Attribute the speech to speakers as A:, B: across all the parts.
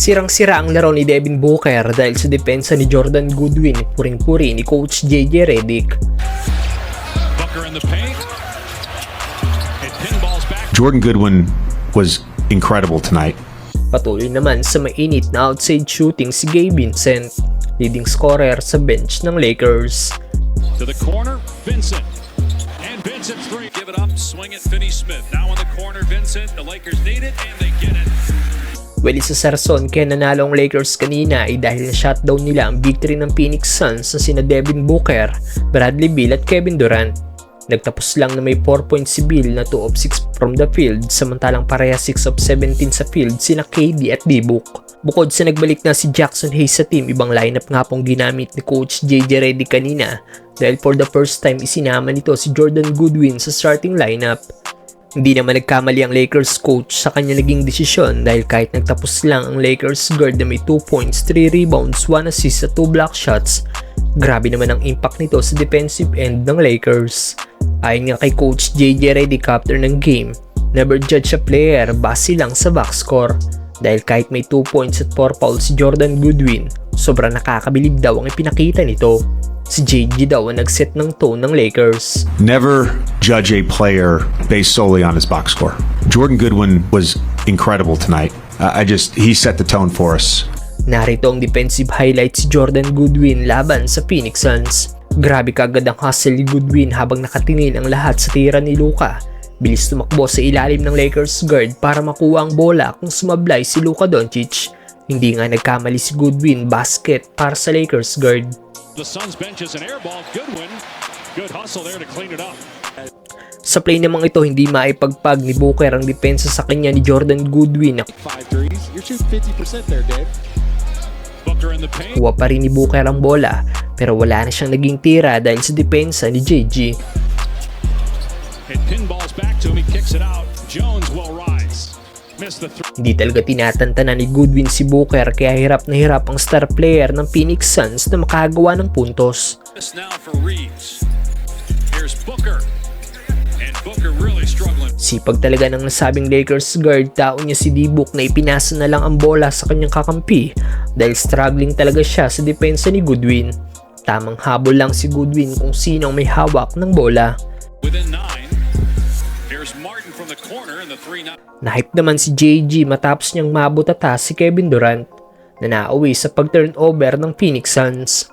A: Sirang-sira ang laro ni Devin Booker dahil sa depensa ni Jordan Goodwin, puring-puri ni Coach JJ Redick.
B: Jordan Goodwin was incredible tonight.
A: Patuloy naman sa mainit na outside shooting si Gabe Vincent, leading scorer sa bench ng Lakers.
C: To the corner, Vincent. And Vincent's three. Give it up, swing it, Finney-Smith. Now in the corner, Vincent. The Lakers need it, and they get it.
A: Well, isa sa rason kaya nanalo ang Lakers kanina ay dahil na-shutdown nila ang victory ng Phoenix Suns na sina Devin Booker, Bradley Beal at Kevin Durant. Nagtapos lang na may 4 points si Beal na 2 of 6 from the field, samantalang pareha 6 of 17 sa field sina KD at D-Book. Bukod sa nagbalik na si Jackson Hayes sa team, ibang lineup nga pong ginamit ni Coach JJ Redick kanina dahil for the first time isinama nito si Jordan Goodwin sa starting lineup. Hindi naman nagkamali ang Lakers coach sa kanya naging desisyon dahil kahit nagtapos lang ang Lakers guard na may 2 points, 3 rebounds, 1 assist at 2 block shots, grabe naman ang impact nito sa defensive end ng Lakers. Ayon nga kay Coach JJ Redick after ng game, never judge a player base lang sa box score dahil kahit may 2 points at 4 fouls si Jordan Goodwin, sobrang nakakabilib daw ang ipinakita nito. Si JJ daw ang nag-set ng tone ng Lakers.
B: Never judge a player based solely on his box score. Jordan Goodwin was incredible tonight. He set the tone for us.
A: Narito ang defensive highlights si Jordan Goodwin laban sa Phoenix Suns. Grabe kaagad ang hustle ni Goodwin habang nakatingin ang lahat sa tira ni Luka. Bilis tumakbo sa ilalim ng Lakers guard para makuha ang bola kung sumablay si Luka Doncic. Hindi nga nagkamali si Goodwin basket para sa Lakers guard.
C: The Suns benches an air ball. Goodwin. Good hustle there to clean it up.
A: Sa play namang ito, hindi maipagpag ni Booker ang depensa sa kanya ni Jordan Goodwin.
D: 5 threes. You're shooting 50% there, Dave.
C: Booker in the paint.
A: Kuha pa rin ni Booker ang bola pero wala na siyang naging tira dahil sa depensa ni JG.
C: It pinballs back to him. He kicks it out. Jones will rise.
A: Hindi talaga tinatantanan ni Goodwin si Booker kaya hirap na hirap ang star player ng Phoenix Suns na makagawa ng puntos. Sipag talaga ng nasabing Lakers guard, taon niya si D-Book na ipinasa na lang ang bola sa kanyang kakampi dahil struggling talaga siya sa depensa ni Goodwin. Tamang habol lang si Goodwin kung sino ang may hawak ng bola. Nahype naman si JG matapos niyang mabutata si Kevin Durant na nauwi sa pag-turnover ng Phoenix Suns.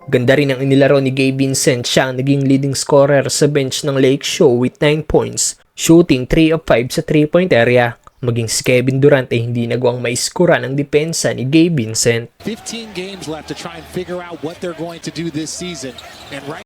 A: Ganda rin ang inilaro ni Gabe Vincent, siya ang naging leading scorer sa bench ng Lake Show with 9 points, shooting 3 of 5 sa 3-point area. Maging si Kevin Durant ay hindi nagawang maiskura ng depensa ni Gabe Vincent.
D: 15 games left to try and figure out what they're going to do this season. And right